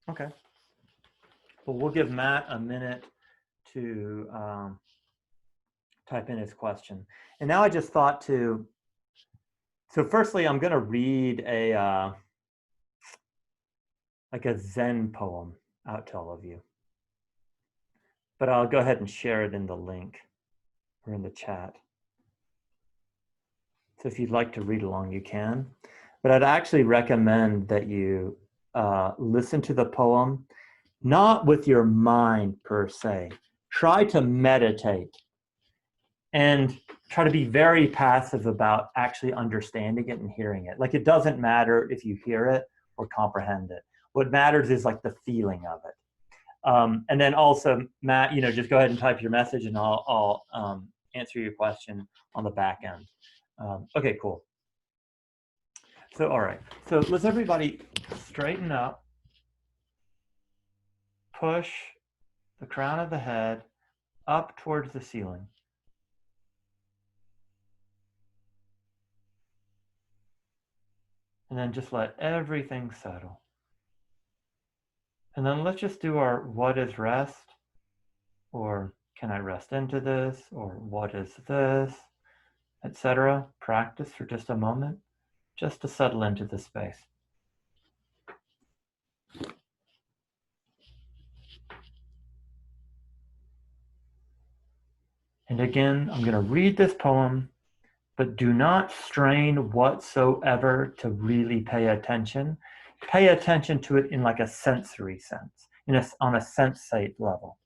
Okay. Well, we'll give Matt a minute to type in his question. And now I just thought to, so firstly, I'm going to read a like a Zen poem out to all of you. But I'll go ahead and share it in the link or in the chat. So if you'd like to read along, you can. But I'd actually recommend that you listen to the poem, not with your mind per se. Try to meditate and try to be very passive about actually understanding it and hearing it. Like, it doesn't matter if you hear it or comprehend it. What matters is like the feeling of it. And then also, Matt, just go ahead and type your message and I'll answer your question on the back end. Okay, cool. So, all right. So let's everybody straighten up. Push the crown of the head up towards the ceiling. And then just let everything settle. And then let's just do our what is rest, or can I rest into this, or what is this, etc. Practice for just a moment, just to settle into the space. And again, I'm going to read this poem, but do not strain whatsoever to really pay attention. Pay attention to it in like a sensory sense, on a sensate level.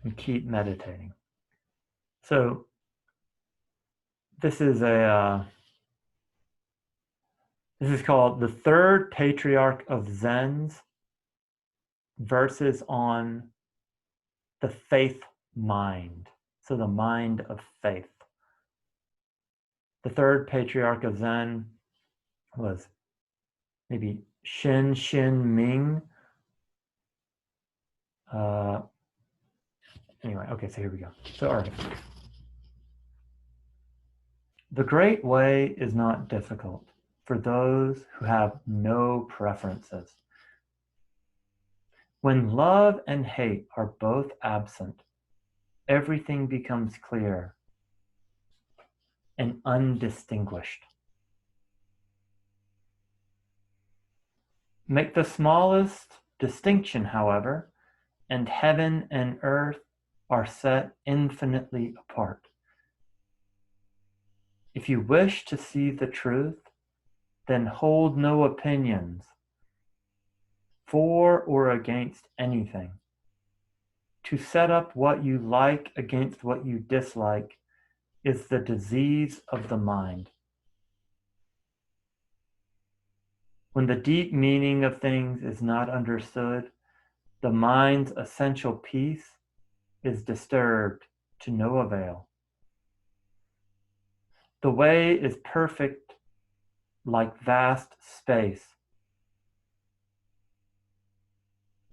And keep meditating. So this is called The Third Patriarch of Zen's Verses on the Faith Mind. So the mind of faith. The third patriarch of Zen was maybe Shin Ming. Anyway, okay, so here we go. So, all right. The great way is not difficult for those who have no preferences. When love and hate are both absent, everything becomes clear and undistinguished. Make the smallest distinction, however, and heaven and earth are set infinitely apart. If you wish to see the truth, then hold no opinions for or against anything. To set up what you like against what you dislike is the disease of the mind. When the deep meaning of things is not understood, the mind's essential peace is disturbed to no avail. The way is perfect like vast space,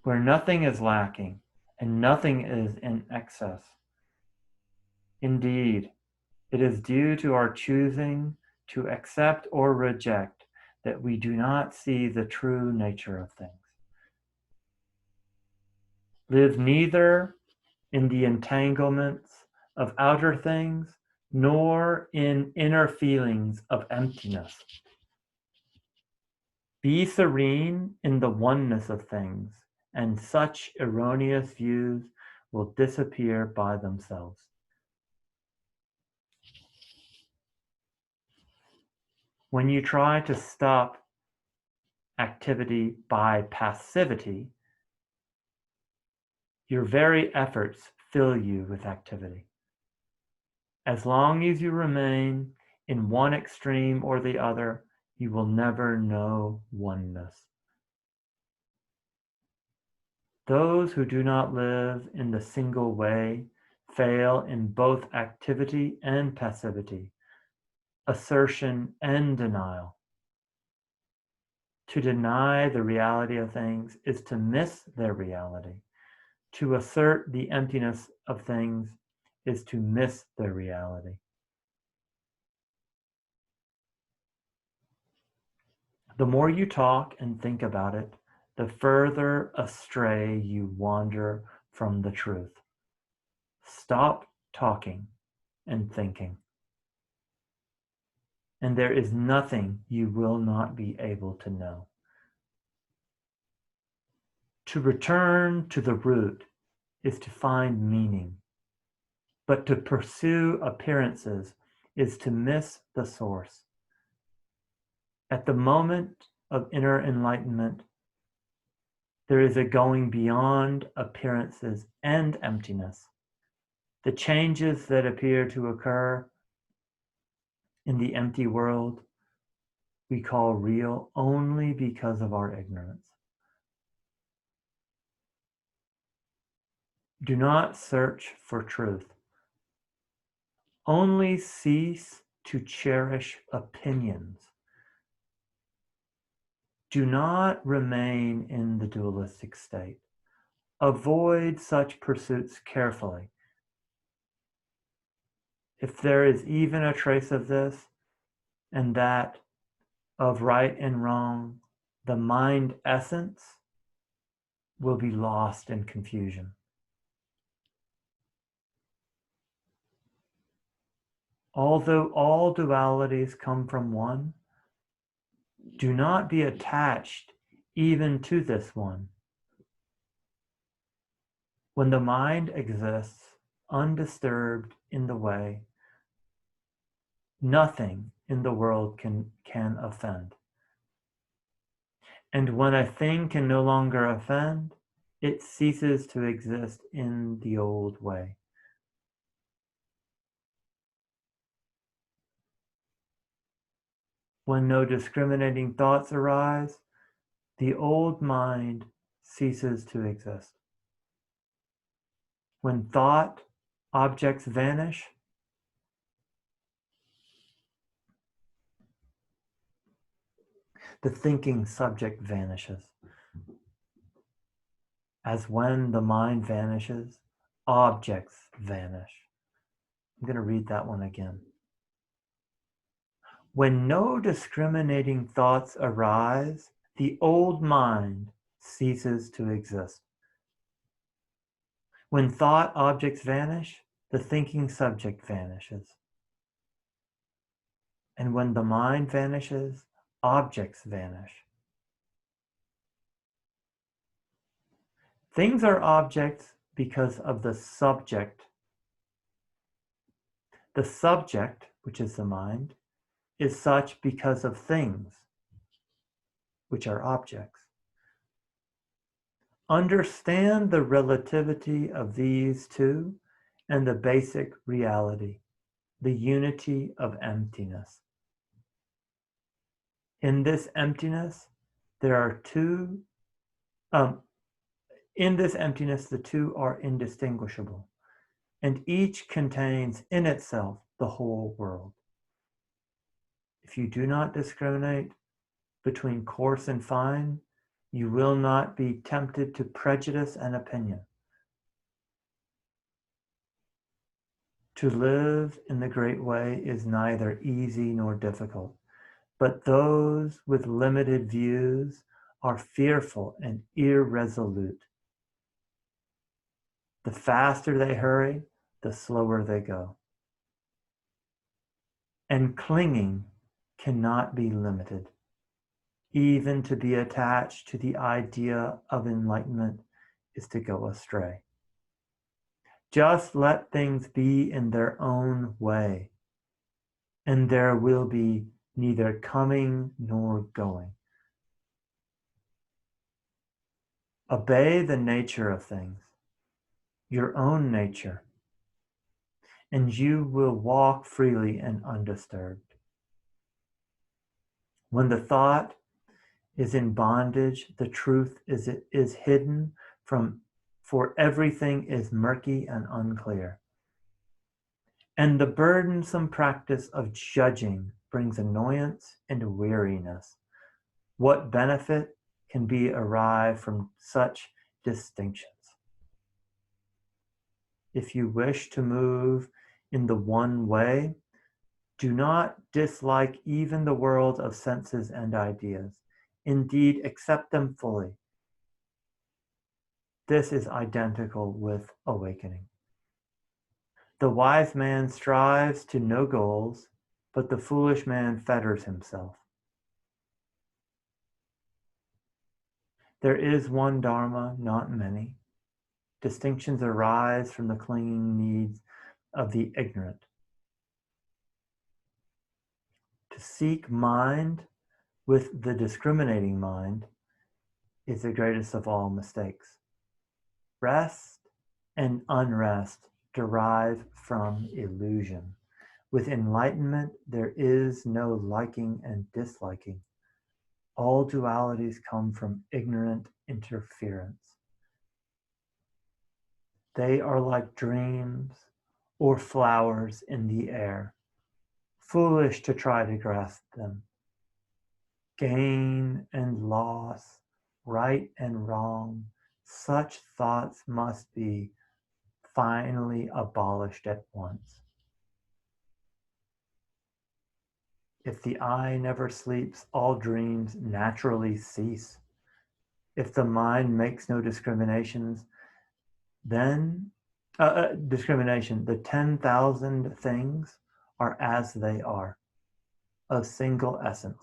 where nothing is lacking and nothing is in excess. Indeed, it is due to our choosing to accept or reject that we do not see the true nature of things. Live neither in the entanglements of outer things, nor in inner feelings of emptiness. Be serene in the oneness of things, and such erroneous views will disappear by themselves. When you try to stop activity by passivity, your very efforts fill you with activity. As long as you remain in one extreme or the other, you will never know oneness. Those who do not live in the single way fail in both activity and passivity, assertion and denial. To deny the reality of things is to miss their reality. To assert the emptiness of things is to miss their reality. The more you talk and think about it, the further astray you wander from the truth. Stop talking and thinking, and there is nothing you will not be able to know. To return to the root is to find meaning, but to pursue appearances is to miss the source. At the moment of inner enlightenment, there is a going beyond appearances and emptiness. The changes that appear to occur in the empty world we call real only because of our ignorance. Do not search for truth. Only cease to cherish opinions. Do not remain in the dualistic state. Avoid such pursuits carefully. If there is even a trace of this, and that of right and wrong, the mind essence will be lost in confusion. Although all dualities come from one, do not be attached even to this one. When the mind exists undisturbed in the way, nothing in the world can offend. And when a thing can no longer offend, it ceases to exist in the old way. When no discriminating thoughts arise, the old mind ceases to exist. When thought objects vanish, the thinking subject vanishes. As when the mind vanishes, objects vanish. I'm going to read that one again. When no discriminating thoughts arise, the old mind ceases to exist. When thought objects vanish, the thinking subject vanishes. And when the mind vanishes, objects vanish. Things are objects because of the subject. The subject, which is the mind, is such because of things, which are objects. Understand the relativity of these two and the basic reality, the unity of emptiness. In this emptiness, there are two, in this emptiness, the two are indistinguishable, and each contains in itself the whole world. If you do not discriminate between coarse and fine, you will not be tempted to prejudice and opinion. To live in the great way is neither easy nor difficult, but those with limited views are fearful and irresolute. The faster they hurry, the slower they go. And clinging cannot be limited. Even to be attached to the idea of enlightenment is to go astray. Just let things be in their own way, and there will be neither coming nor going. Obey the nature of things, your own nature, and you will walk freely and undisturbed. When the thought is in bondage, the truth is hidden from, for everything is murky and unclear. And the burdensome practice of judging brings annoyance and weariness. What benefit can be arrived from such distinctions? If you wish to move in the one way, do not dislike even the world of senses and ideas. indeed accept them fully. This is identical with awakening. The wise man strives to no goals, but the foolish man fetters himself. There is one Dharma, not many. Distinctions arise from the clinging needs of the ignorant. To seek mind with the discriminating mind is the greatest of all mistakes. Rest and unrest derive from illusion. With enlightenment, there is no liking and disliking. All dualities come from ignorant interference. They are like dreams or flowers in the air, foolish to try to grasp them. Gain and loss, right and wrong, such thoughts must be finally abolished at once. If the eye never sleeps, all dreams naturally cease. If the mind makes no discriminations, then the 10,000 things are as they are, of single essence.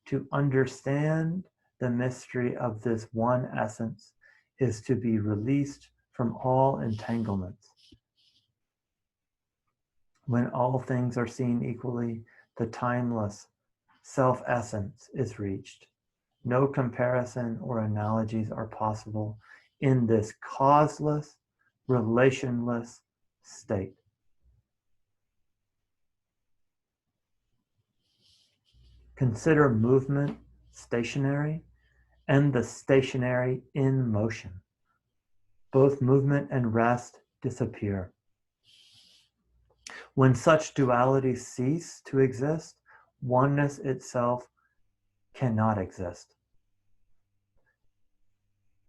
To understand the mystery of this one essence is to be released from all entanglements. When all things are seen equally, the timeless self-essence is reached. No comparison or analogies are possible in this causeless, relationless state. Consider movement stationary and the stationary in motion. Both movement and rest disappear. When such dualities cease to exist, oneness itself cannot exist.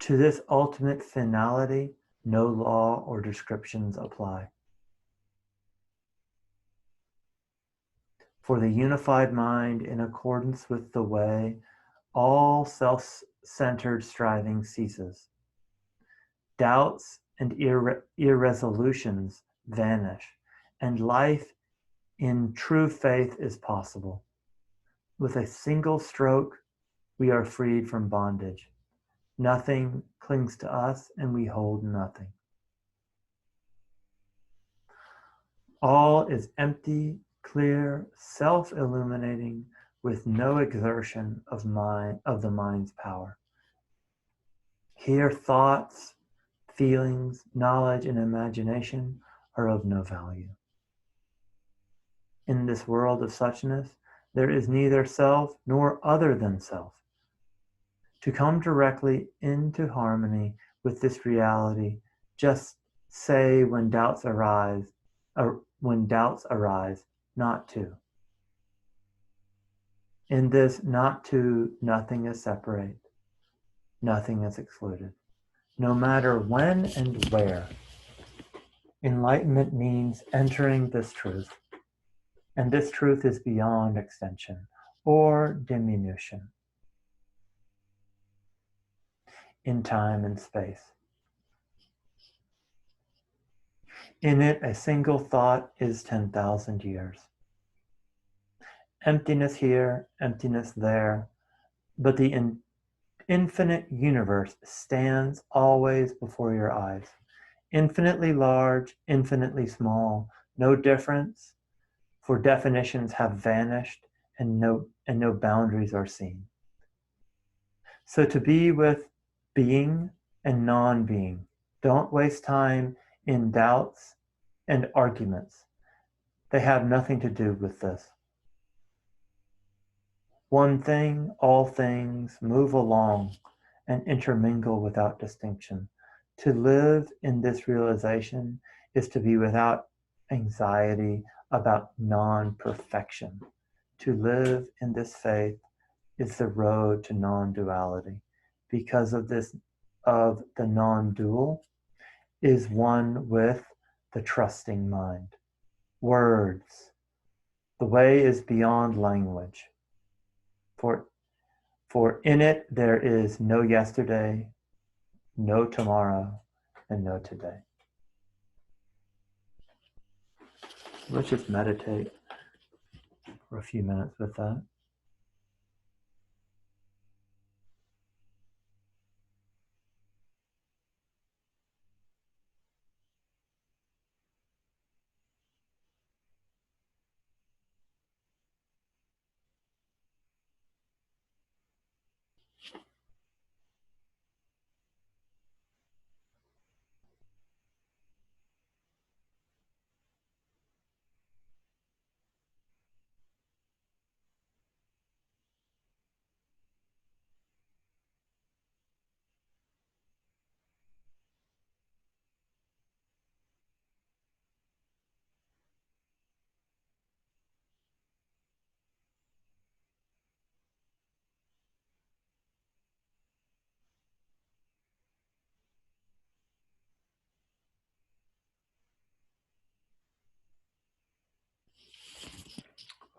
To this ultimate finality, no law or descriptions apply. For the unified mind, in accordance with the way, all self-centered striving ceases. Doubts and irresolutions vanish, and life in true faith is possible. With a single stroke, we are freed from bondage. Nothing clings to us, and we hold nothing. All is empty, clear, self-illuminating, with no exertion of the mind's power. Here, thoughts, feelings, knowledge, and imagination are of no value. In this world of suchness, there is neither self nor other than self. To come directly into harmony with this reality, just say when doubts arise, not to. In this not to, nothing is separate, nothing is excluded. No matter when and where, enlightenment means entering this truth, and this truth is beyond extension or diminution in time and space. In it, a single thought is 10,000 years. Emptiness here, emptiness there, but the infinite universe stands always before your eyes. Infinitely large, infinitely small, no difference, for definitions have vanished and no boundaries are seen. So to be with being and non-being, don't waste time in doubts and arguments. They have nothing to do with this. One thing, all things move along and intermingle without distinction. To live in this realization is to be without anxiety about non-perfection. To live in this faith is the road to non-duality. Because of the non-dual is one with the trusting mind. Words. The way is beyond language. For For in it there is no yesterday, no tomorrow, and no today. Let's just meditate for a few minutes with that.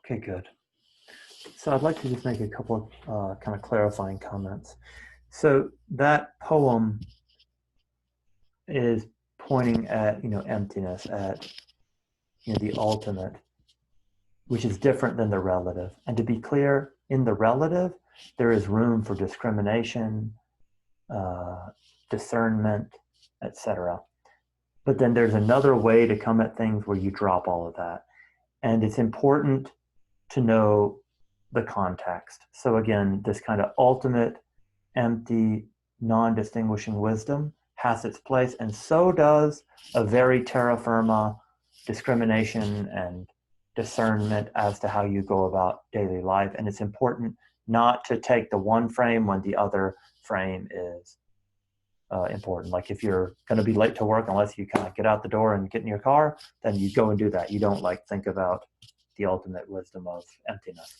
Okay, good. So I'd like to just make a couple of kind of clarifying comments. So that poem is pointing at, emptiness, at, the ultimate, which is different than the relative. And to be clear, in the relative, there is room for discrimination, discernment, etc. But then there's another way to come at things where you drop all of that. And it's important to know the context. So again, this kind of ultimate, empty, non-distinguishing wisdom has its place, and so does a very terra firma discrimination and discernment as to how you go about daily life. And it's important not to take the one frame when the other frame is important. Like if you're going to be late to work, unless you kind of get out the door and get in your car, then you go and do that. You don't think about the ultimate wisdom of emptiness.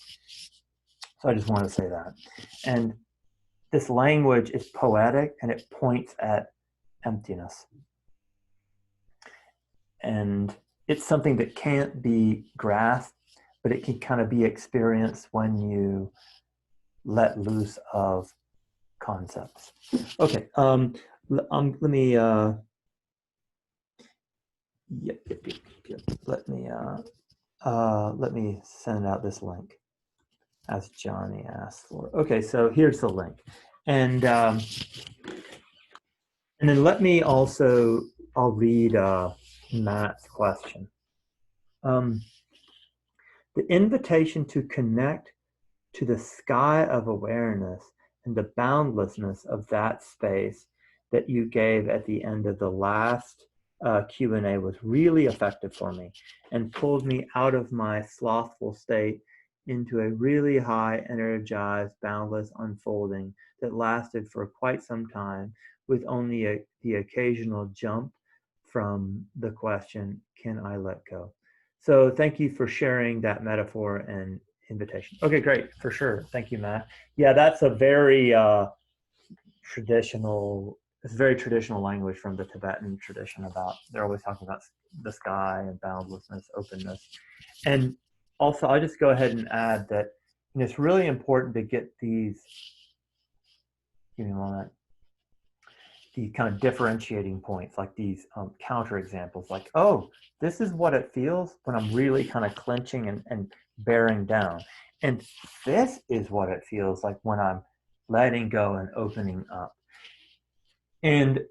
So I just want to say that. And this language is poetic and it points at emptiness. And it's something that can't be grasped, but it can kind of be experienced when you let loose of concepts. Okay, let me let me send out this link as Johnny asked for. Okay, so here's the link, and then let me also, I'll read Matt's question. The invitation to connect to the sky of awareness and the boundlessness of that space that you gave at the end of the last Q&A was really effective for me and pulled me out of my slothful state into a really high, energized, boundless unfolding that lasted for quite some time, with only the occasional jump from the question, can I let go? So thank you for sharing that metaphor and invitation. Okay, great, for sure. Thank you, Matt. Yeah, that's a very traditional, it's very traditional language from the Tibetan tradition about, they're always talking about the sky and boundlessness, openness. And also, I'll just go ahead and add that it's really important to get these, give me a moment, the kind of differentiating points, like these counter examples, like, oh, this is what it feels when I'm really kind of clenching and bearing down. And this is what it feels like when I'm letting go and opening up. And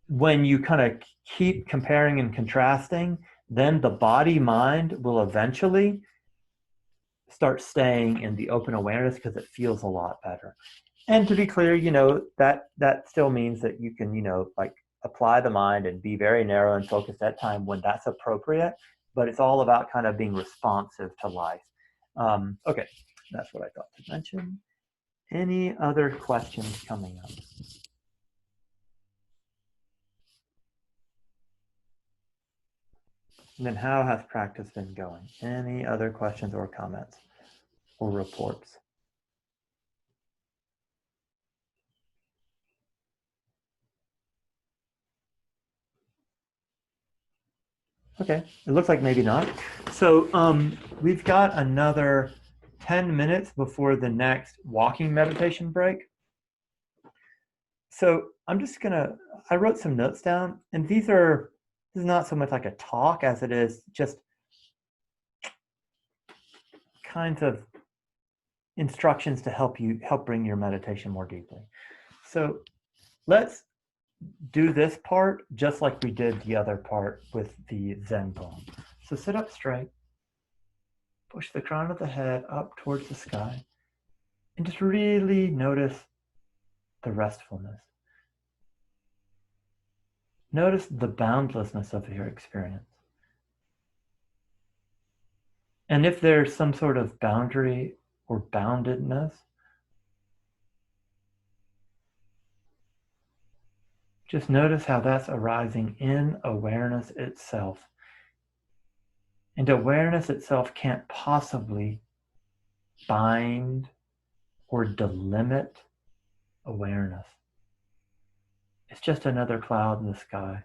when you kind of keep comparing and contrasting, then the body-mind will eventually start staying in the open awareness because it feels a lot better. And to be clear, that still means that you can, apply the mind and be very narrow and focused at time when that's appropriate, but it's all about kind of being responsive to life. Okay, that's what I thought to mention. Any other questions coming up? And then how has practice been going? Any other questions or comments or reports? Okay, it looks like maybe not. So we've got another 10 minutes before the next walking meditation break. So I'm just gonna, I wrote some notes down, and this is not so much like a talk as it is just kinds of instructions to help bring your meditation more deeply. So let's do this part just like we did the other part with the Zen poem. So sit up straight, push the crown of the head up towards the sky, and just really notice the restfulness. Notice the boundlessness of your experience. And if there's some sort of boundary or boundedness, just notice how that's arising in awareness itself. And awareness itself can't possibly bind or delimit awareness. It's just another cloud in the sky.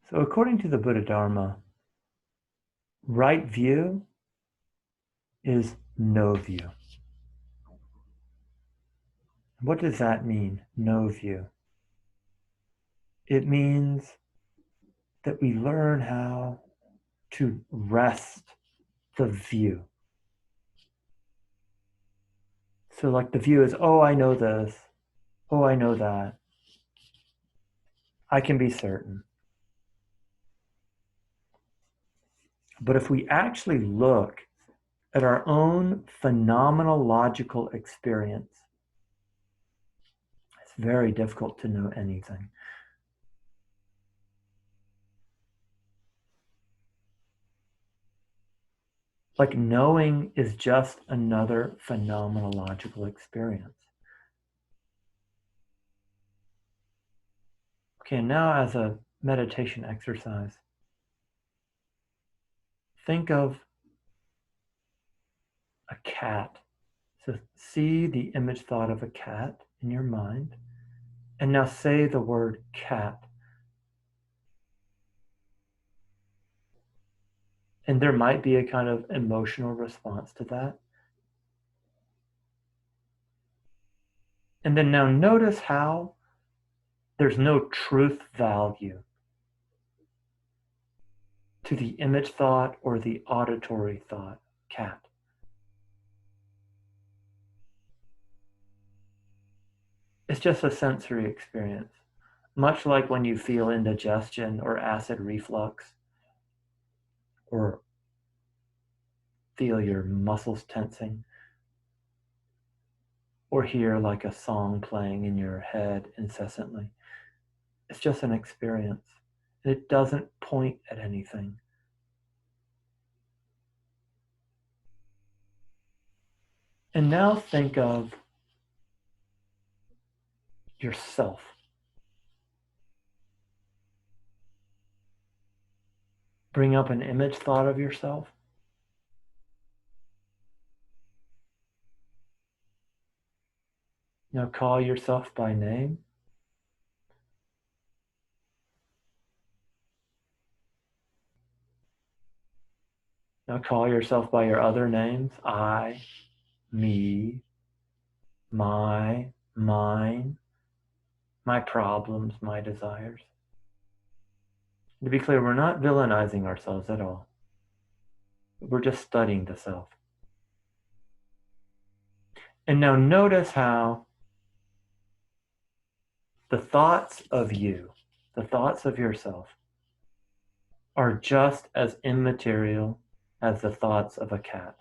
So according to the Buddha Dharma, right view is no view. What does that mean, no view? It means that we learn how to rest the view. So like the view is, oh, I know this. Oh, I know that. I can be certain. But if we actually look at our own phenomenological experience, it's very difficult to know anything. Like knowing is just another phenomenological experience. Okay, now as a meditation exercise, think of a cat. So see the image thought of a cat in your mind, and now say the word cat. And there might be a kind of emotional response to that. And then now notice how there's no truth value to the image thought or the auditory thought, cat. It's just a sensory experience, much like when you feel indigestion or acid reflux, or feel your muscles tensing, or hear like a song playing in your head incessantly. It's just an experience. It doesn't point at anything. And now think of yourself. Bring up an image thought of yourself. Now call yourself by name. Now call yourself by your other names. I, me, my, mine, my problems, my desires. To be clear, we're not villainizing ourselves at all. We're just studying the self. And now notice how the thoughts of you, the thoughts of yourself, are just as immaterial as the thoughts of a cat.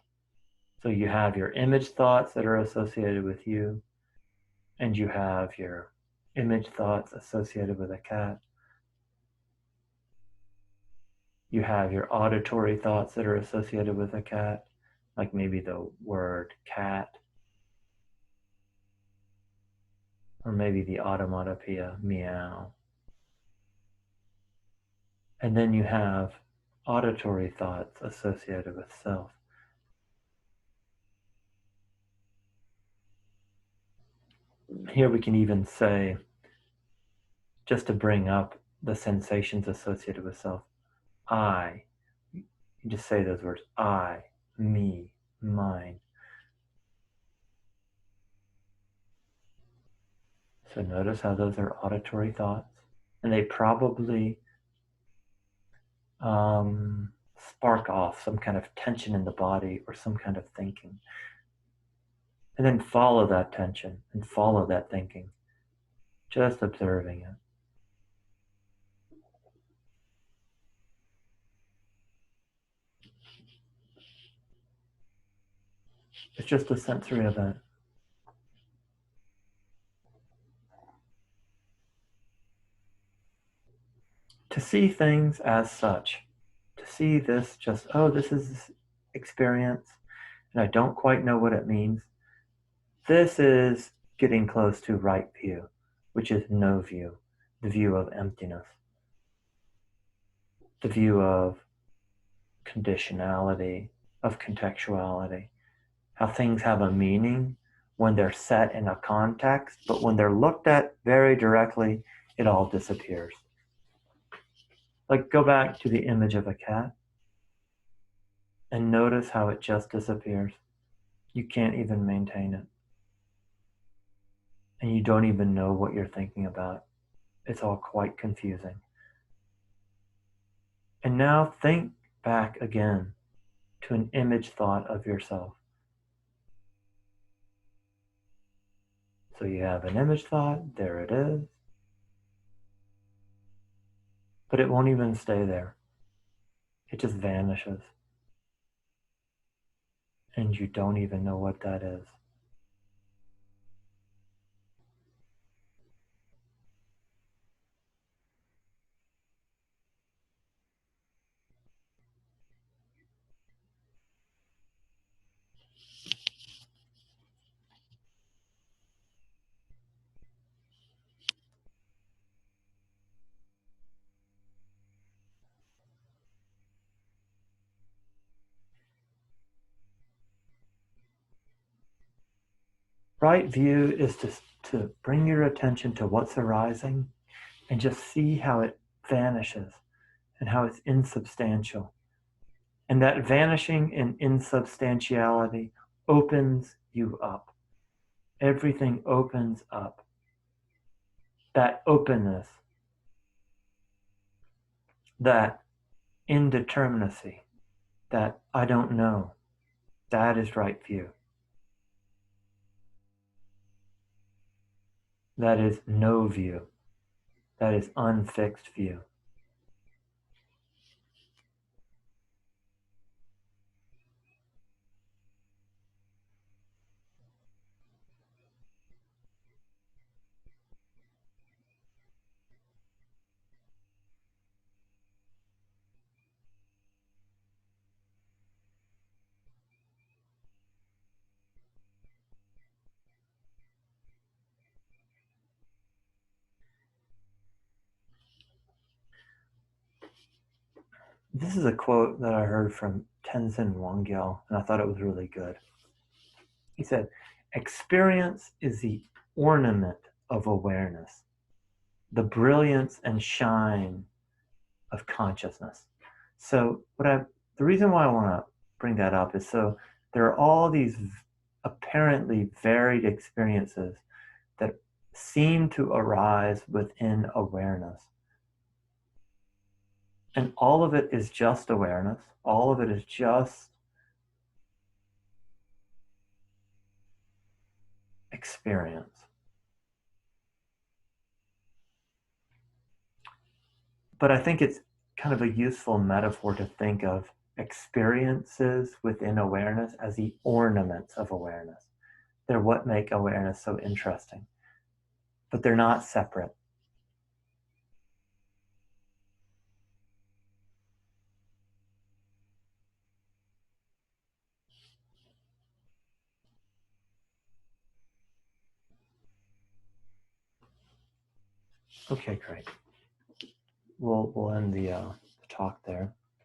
So you have your image thoughts that are associated with you, and you have your image thoughts associated with a cat. You have your auditory thoughts that are associated with a cat, like maybe the word cat, or maybe the automatopoeia meow. And then you have auditory thoughts associated with self. Here we can even say, just to bring up the sensations associated with self, I. You just say those words, I, me, mine. So notice how those are auditory thoughts, and they probably spark off some kind of tension in the body or some kind of thinking. And then follow that tension and follow that thinking, just observing it. It's just a sensory event. To see things as such, to see this just, oh, this is experience, and I don't quite know what it means. This is getting close to right view, which is no view, the view of emptiness, the view of conditionality, of contextuality, how things have a meaning when they're set in a context, but when they're looked at very directly, it all disappears. Like, go back to the image of a cat and notice how it just disappears. You can't even maintain it. And you don't even know what you're thinking about. It's all quite confusing. And now think back again to an image thought of yourself. So you have an image thought, there it is. But it won't even stay there. It just vanishes. And you don't even know what that is. Right view is to bring your attention to what's arising and just see how it vanishes and how it's insubstantial. And that vanishing and insubstantiality opens you up. Everything opens up. That openness, that indeterminacy, that I don't know, that is right view. That is no view. That is unfixed view. This is a quote that I heard from Tenzin Wangyal, and I thought it was really good. He said, experience is the ornament of awareness, the brilliance and shine of consciousness. So the reason why I want to bring that up is so there are all these apparently varied experiences that seem to arise within awareness. And all of it is just awareness. All of it is just experience. But I think it's kind of a useful metaphor to think of experiences within awareness as the ornaments of awareness. They're what make awareness so interesting, but they're not separate. Okay, great. We'll end the talk there.